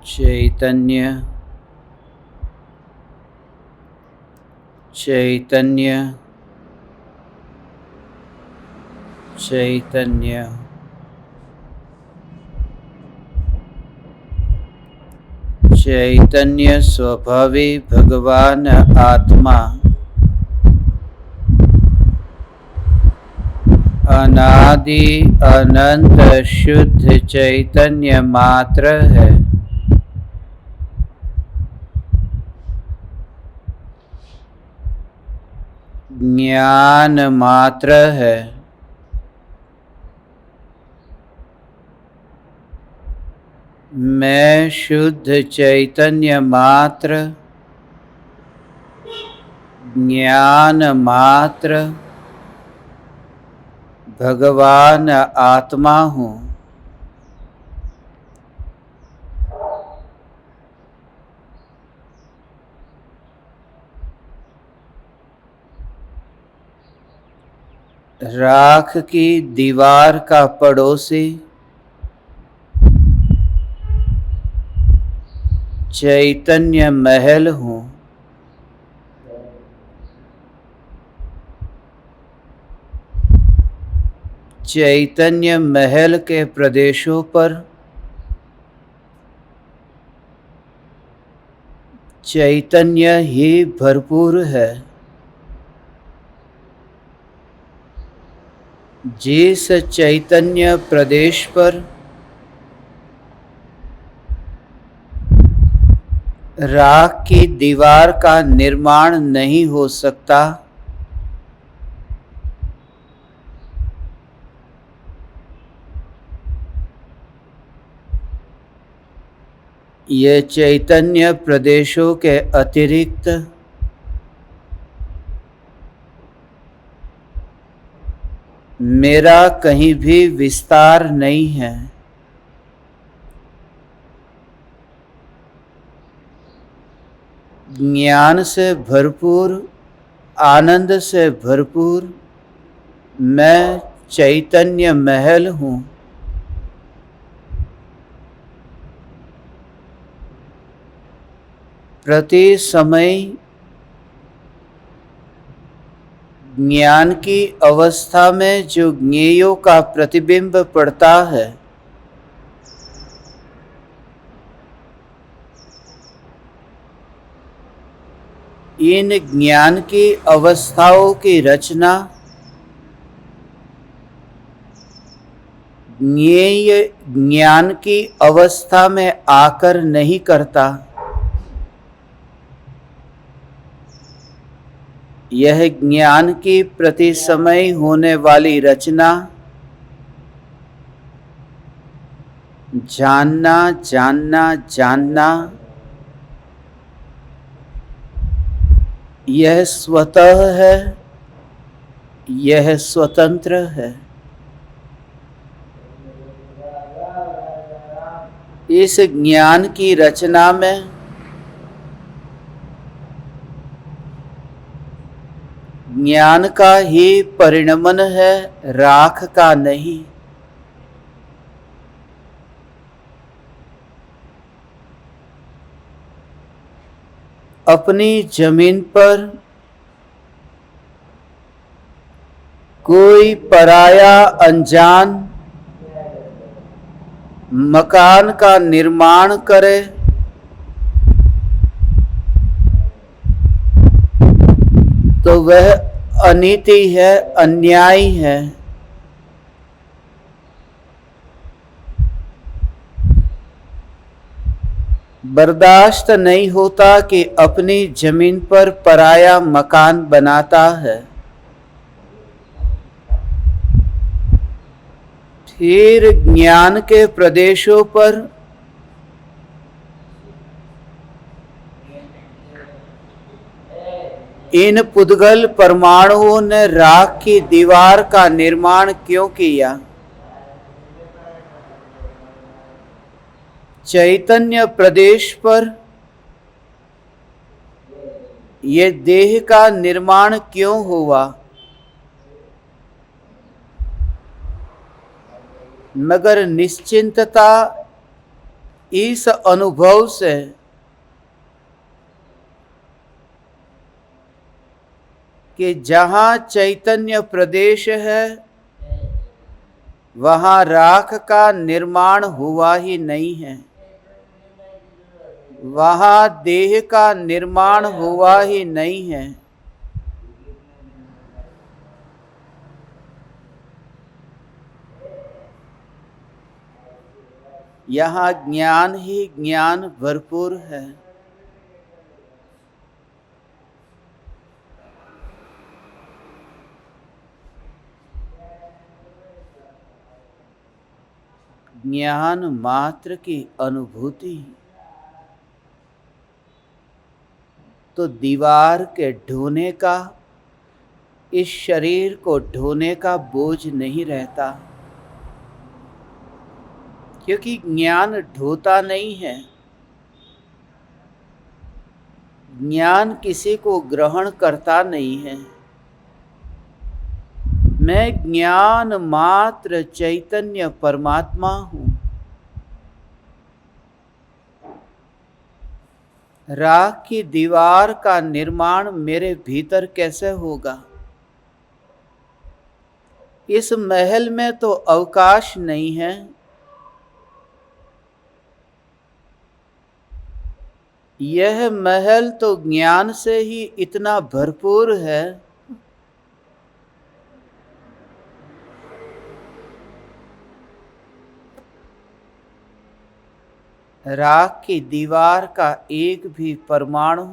चैतन्य चैतन्य चैतन्य चैतन्य स्वभावी भगवान आत्मा अनादि अनंत शुद्ध चैतन्य मात्र है। ज्ञान मात्र है। मैं शुद्ध चैतन्य मात्र, ज्ञान मात्र, भगवान आत्मा हूँ। राख की दीवार का पड़ोसी चैतन्य महल हूँ। चैतन्य महल के प्रदेशों पर चैतन्य ही भरपूर है। जिस चैतन्य प्रदेश पर राख की दीवार का निर्माण नहीं हो सकता, ये चैतन्य प्रदेशों के अतिरिक्त मेरा कहीं भी विस्तार नहीं है। ज्ञान से भरपूर, आनंद से भरपूर मैं चैतन्य महल हूँ। प्रति समय ज्ञान की अवस्था में जो ज्ञेयों का प्रतिबिंब पड़ता है, इन ज्ञान की अवस्थाओं की रचना ज्ञेय ज्ञान की अवस्था में आकर नहीं करता। यह ज्ञान की प्रति समय होने वाली रचना जानना जानना जानना, यह स्वतः है, यह स्वतंत्र है। इस ज्ञान की रचना में ज्ञान का ही परिणमन है, राख का नहीं। अपनी जमीन पर कोई पराया अनजान मकान का निर्माण करे तो वह अनीति है, अन्याय है। बर्दाश्त नहीं होता कि अपनी जमीन पर पराया मकान बनाता है। फिर ज्ञान के प्रदेशों पर इन पुद्गल परमाणुओं ने राख की दीवार का निर्माण क्यों किया? चैतन्य प्रदेश पर ये देह का निर्माण क्यों हुआ? मगर निश्चिंतता इस अनुभव से कि जहाँ चैतन्य प्रदेश है वहाँ राख का निर्माण हुआ ही नहीं है, वहाँ देह का निर्माण हुआ ही नहीं है। यहाँ ज्ञान ही ज्ञान भरपूर है। ज्ञान मात्र की अनुभूति तो दीवार के ढोने का, इस शरीर को ढोने का बोझ नहीं रहता, क्योंकि ज्ञान ढोता नहीं है। ज्ञान किसी को ग्रहण करता नहीं है। मैं ज्ञान मात्र चैतन्य परमात्मा हूँ। राख की दीवार का निर्माण मेरे भीतर कैसे होगा? इस महल में तो अवकाश नहीं है। यह महल तो ज्ञान से ही इतना भरपूर है। राख की दीवार का एक भी परमाणु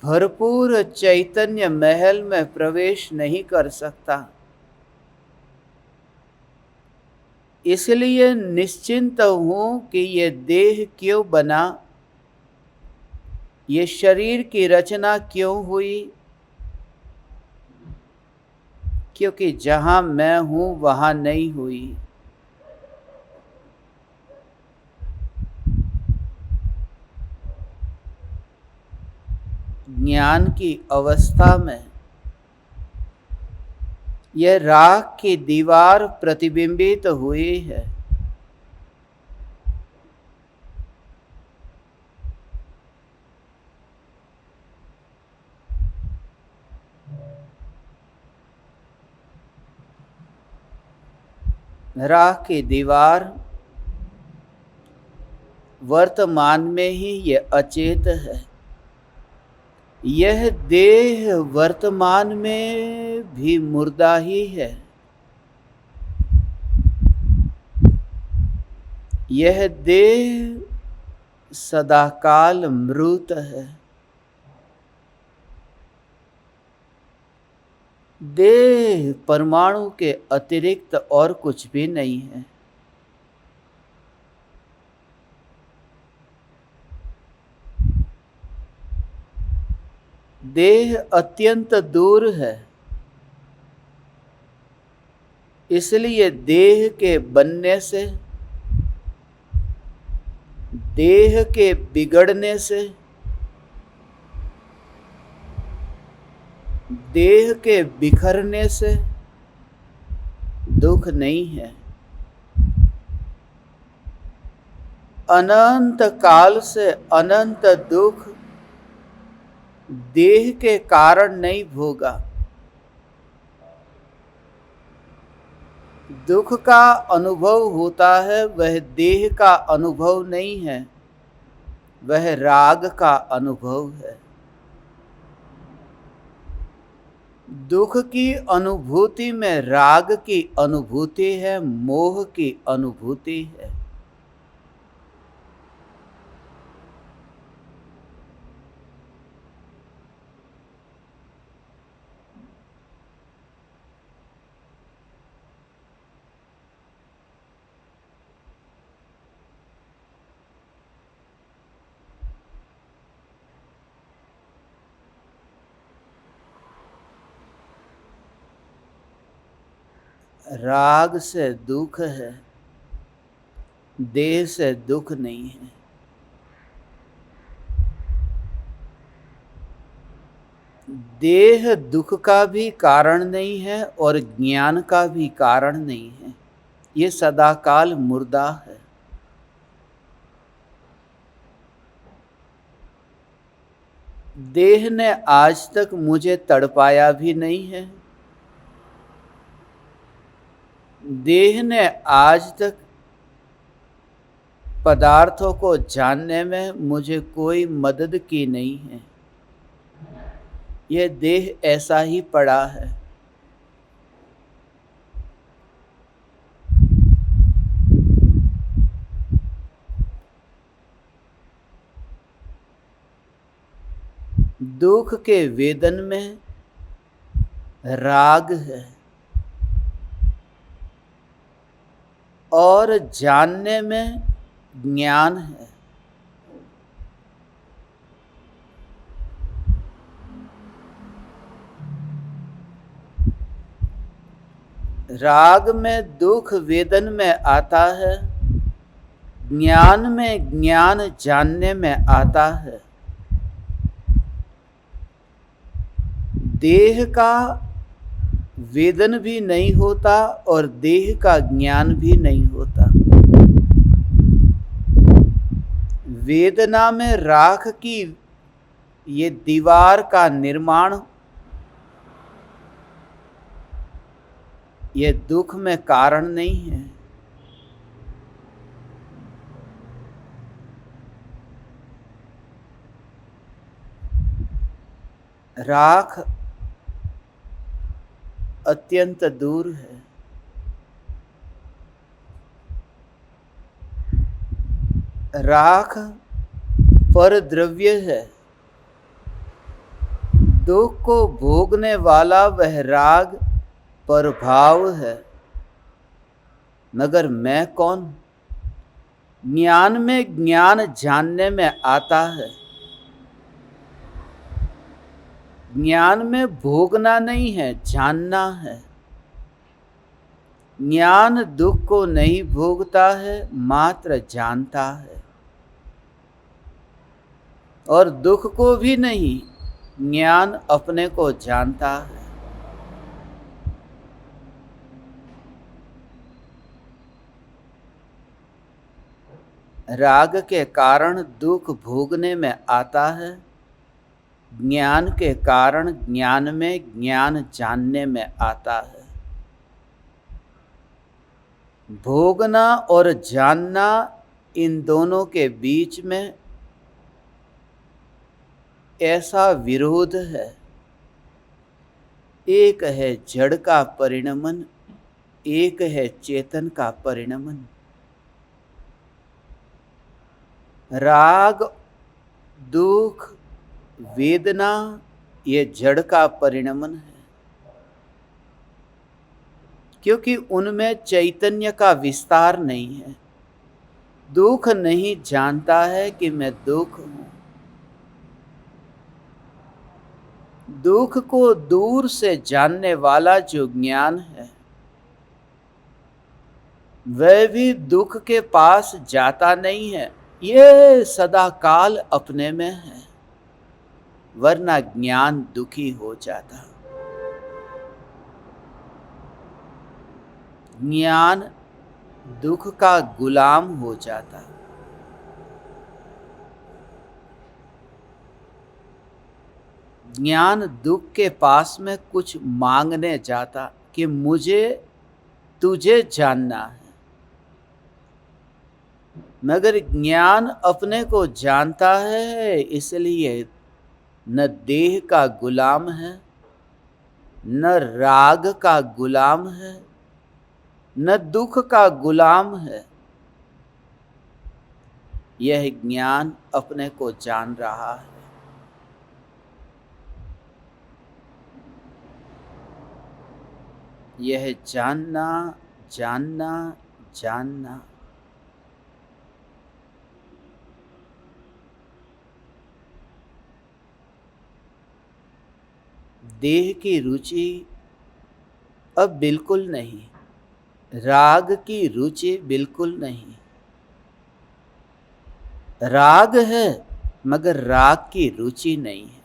भरपूर चैतन्य महल में प्रवेश नहीं कर सकता। इसलिए निश्चिंत हूं कि ये देह क्यों बना, ये शरीर की रचना क्यों हुई, क्योंकि जहां मैं हूं वहां नहीं हुई। ज्ञान की अवस्था में यह राख की दीवार प्रतिबिंबित हुई है। राख की दीवार वर्तमान में ही यह अचेत है। यह देह वर्तमान में भी मुर्दा ही है। यह देह सदाकाल मृत है। देह परमाणु के अतिरिक्त और कुछ भी नहीं है। देह अत्यंत दूर है। इसलिए देह के बनने से, देह के बिगड़ने से, देह के बिखरने से दुख नहीं है। अनंत काल से अनंत दुख देह के कारण नहीं भोगा। दुख का अनुभव होता है वह देह का अनुभव नहीं है, वह राग का अनुभव है। दुख की अनुभूति में राग की अनुभूति है, मोह की अनुभूति है। राग से दुख है, देह से दुख नहीं है। देह दुख का भी कारण नहीं है और ज्ञान का भी कारण नहीं है। ये सदाकाल मुर्दा है। देह ने आज तक मुझे तड़पाया भी नहीं है। देह ने आज तक पदार्थों को जानने में मुझे कोई मदद की नहीं है। यह देह ऐसा ही पड़ा है। दुख के वेदन में राग है और जानने में ज्ञान है। राग में दुख वेदन में आता है, ज्ञान में ज्ञान जानने में आता है। देह का वेदन भी नहीं होता और देह का ज्ञान भी नहीं होता। वेदना में राख की ये दीवार का निर्माण, ये दुख में कारण नहीं है। राख अत्यंत दूर है। राख पर द्रव्य है। दुख को भोगने वाला वह राग पर भाव है, मगर मैं कौन? ज्ञान में ज्ञान जानने में आता है। ज्ञान में भोगना नहीं है, जानना है। ज्ञान दुख को नहीं भोगता है, मात्र जानता है। और दुख को भी नहीं, ज्ञान अपने को जानता है। राग के कारण दुख भोगने में आता है, ज्ञान के कारण ज्ञान में ज्ञान जानने में आता है। भोगना और जानना, इन दोनों के बीच में ऐसा विरोध है। एक है जड़ का परिणमन, एक है चेतन का परिणमन। राग, दुख, वेदना ये जड़ का परिणमन है, क्योंकि उनमें चैतन्य का विस्तार नहीं है। दुख नहीं जानता है कि मैं दुख हूं। दुख को दूर से जानने वाला जो ज्ञान है, वह भी दुख के पास जाता नहीं है। ये सदा काल अपने में है, वरना ज्ञान दुखी हो जाता। ज्ञान दुख का गुलाम हो जाता। ज्ञान दुख के पास में कुछ मांगने जाता कि मुझे तुझे जानना है, मगर ज्ञान अपने को जानता है, इसलिए न देह का गुलाम है, न राग का गुलाम है, न दुख का गुलाम है। यह ज्ञान अपने को जान रहा है। यह जानना, जानना, जानना देह की रुचि अब बिल्कुल नहीं, राग की रुचि बिल्कुल नहीं। राग है मगर राग की रुचि नहीं है,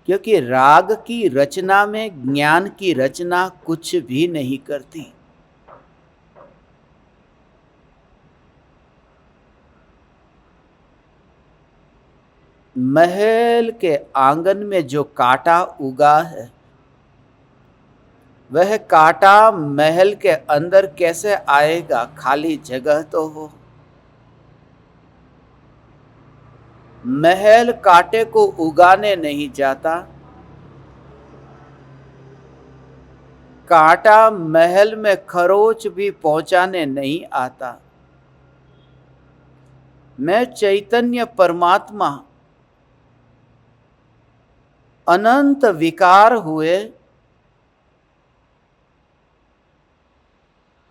क्योंकि राग की रचना में ज्ञान की रचना कुछ भी नहीं करती। महल के आंगन में जो कांटा उगा है, वह कांटा महल के अंदर कैसे आएगा? खाली जगह तो हो। महल कांटे को उगाने नहीं जाता, कांटा महल में खरोच भी पहुंचाने नहीं आता। मैं चैतन्य परमात्मा अनंत विकार हुए,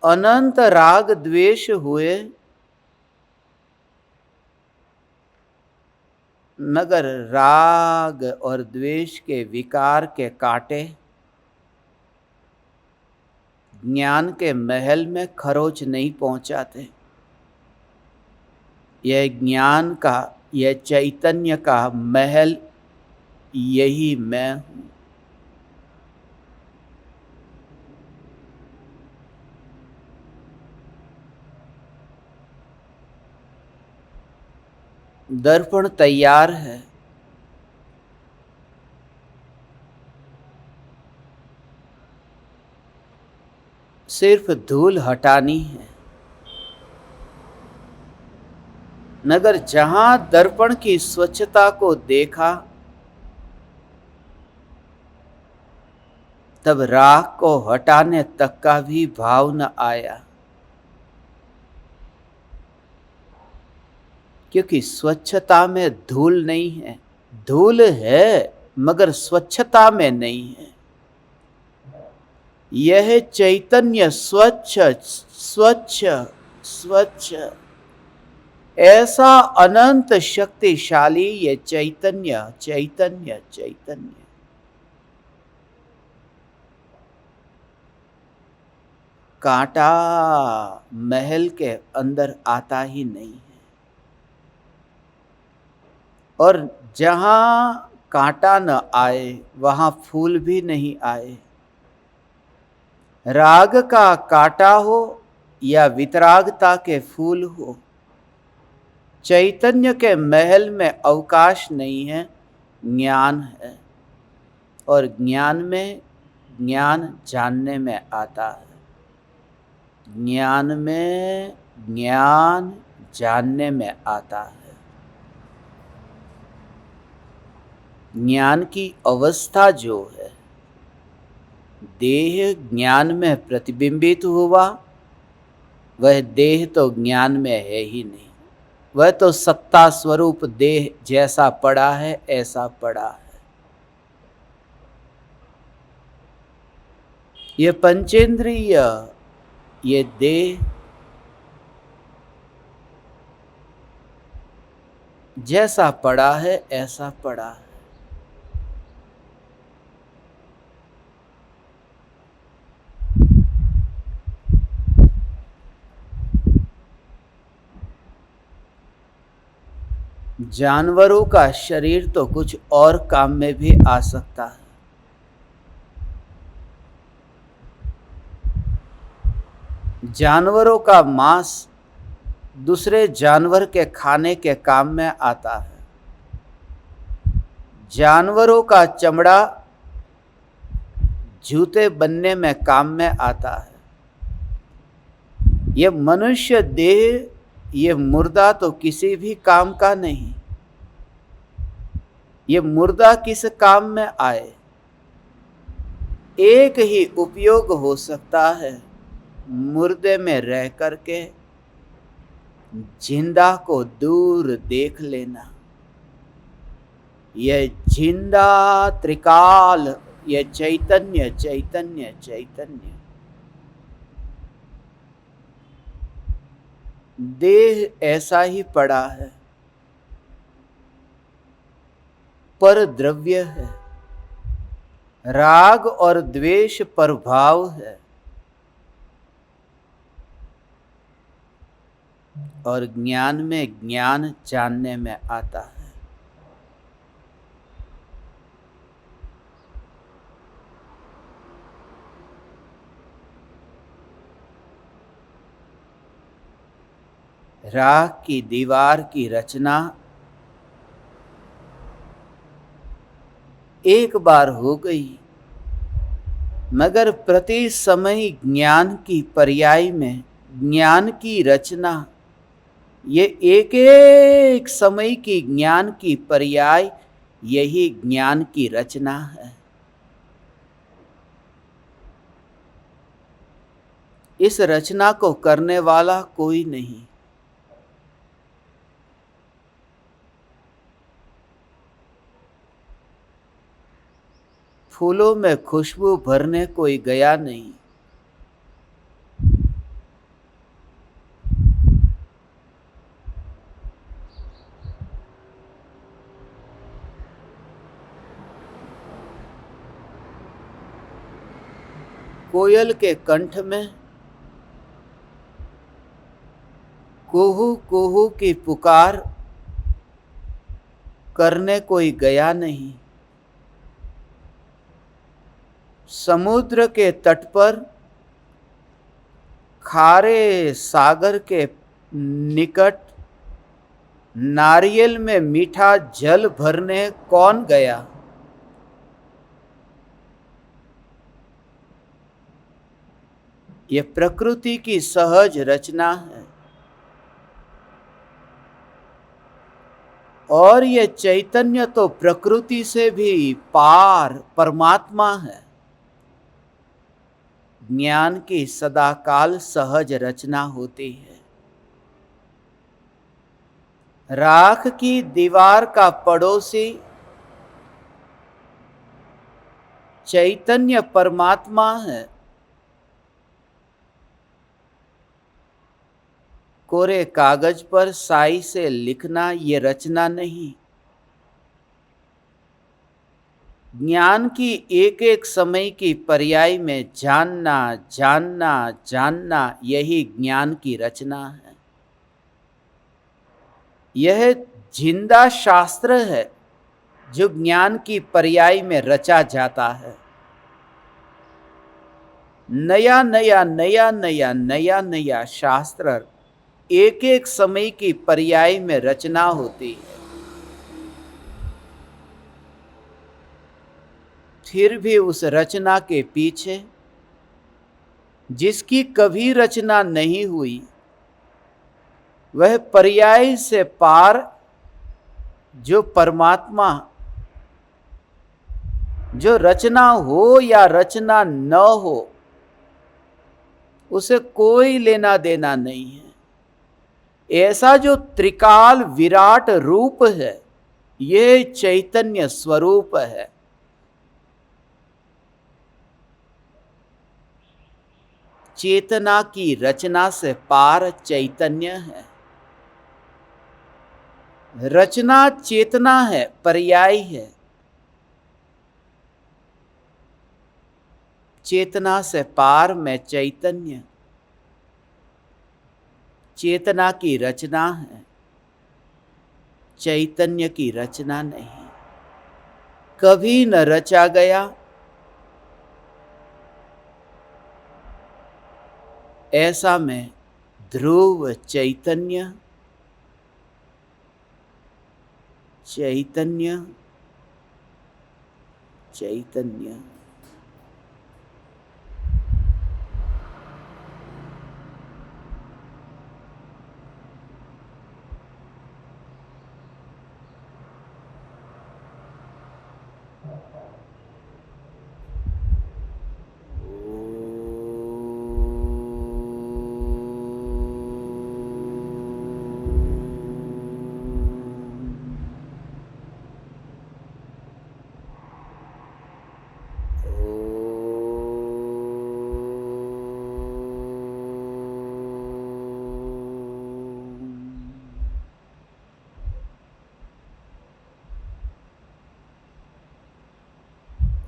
अनंत राग द्वेष हुए, मगर राग और द्वेष के विकार के कांटे ज्ञान के महल में खरोच नहीं पहुंचाते। यह ज्ञान का, यह चैतन्य का महल, यही मैं हूं। दर्पण तैयार है, सिर्फ धूल हटानी है। मगर जहां दर्पण की स्वच्छता को देखा, तब राख को हटाने तक का भी भाव न आया, क्योंकि स्वच्छता में धूल नहीं है। धूल है मगर स्वच्छता में नहीं है। यह चैतन्य स्वच्छ स्वच्छ स्वच्छ, ऐसा अनंत शक्तिशाली ये चैतन्य चैतन्य चैतन्य। कांटा महल के अंदर आता ही नहीं है, और जहां कांटा न आए वहां फूल भी नहीं आए। राग का कांटा हो या वितरागता के फूल हो, चैतन्य के महल में अवकाश नहीं है। ज्ञान है, और ज्ञान में, ज्ञान जानने में आता है। ज्ञान में ज्ञान जानने में आता है। ज्ञान की अवस्था जो है, देह ज्ञान में प्रतिबिंबित हुआ, वह देह तो ज्ञान में है ही नहीं। वह तो सत्ता स्वरूप देह जैसा पड़ा है ऐसा पड़ा है। ये पंचेंद्रिय, ये देह जैसा पड़ा है ऐसा पड़ा है। जानवरों का शरीर तो कुछ और काम में भी आ सकता है। जानवरों का मांस दूसरे जानवर के खाने के काम में आता है। जानवरों का चमड़ा जूते बनने में काम में आता है। ये मनुष्य देह, ये मुर्दा तो किसी भी काम का नहीं। ये मुर्दा किस काम में आए? एक ही उपयोग हो सकता है, मुर्दे में रह करके जिंदा को दूर देख लेना। यह जिंदा त्रिकाल, यह चैतन्य चैतन्य चैतन्य। देह ऐसा ही पड़ा है, पर द्रव्य है। राग और द्वेष प्रभाव है, और ज्ञान में ज्ञान जानने में आता है। राग की दीवार की रचना एक बार हो गई, मगर प्रति समय ज्ञान की पर्याय में ज्ञान की रचना, ये एक एक समय की ज्ञान की पर्याय, यही ज्ञान की रचना है। इस रचना को करने वाला कोई नहीं। फूलों में खुशबू भरने कोई गया नहीं। कोयल के कंठ में कुहू कुहू की पुकार करने कोई गया नहीं। समुद्र के तट पर खारे सागर के निकट नारियल में मीठा जल भरने कौन गया? ये प्रकृति की सहज रचना है। और ये चैतन्य तो प्रकृति से भी पार परमात्मा है। ज्ञान की सदाकाल सहज रचना होती है। राख की दीवार का पड़ोसी चैतन्य परमात्मा है। कोरे कागज पर स्याही से लिखना ये रचना नहीं। ज्ञान की एक एक समय की पर्याय में जानना जानना जानना, यही ज्ञान की रचना है। यह जिंदा शास्त्र है जो ज्ञान की पर्याय में रचा जाता है। नया नया नया नया नया नया शास्त्र एक एक समय की पर्याय में रचना होती है। फिर भी उस रचना के पीछे जिसकी कभी रचना नहीं हुई, वह पर्याय से पार जो परमात्मा, जो रचना हो या रचना न हो, उसे कोई लेना देना नहीं है। ऐसा जो त्रिकाल विराट रूप है, ये चैतन्य स्वरूप है। चेतना की रचना से पार चैतन्य है। रचना चेतना है, पर्याय है। चेतना से पार में चैतन्य। चेतना की रचना है, चैतन्य की रचना नहीं। कभी न रचा गया, ऐसा में ध्रुव चैतन्य, चैतन्य चैतन्य।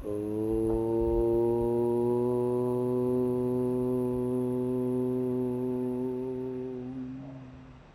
ओ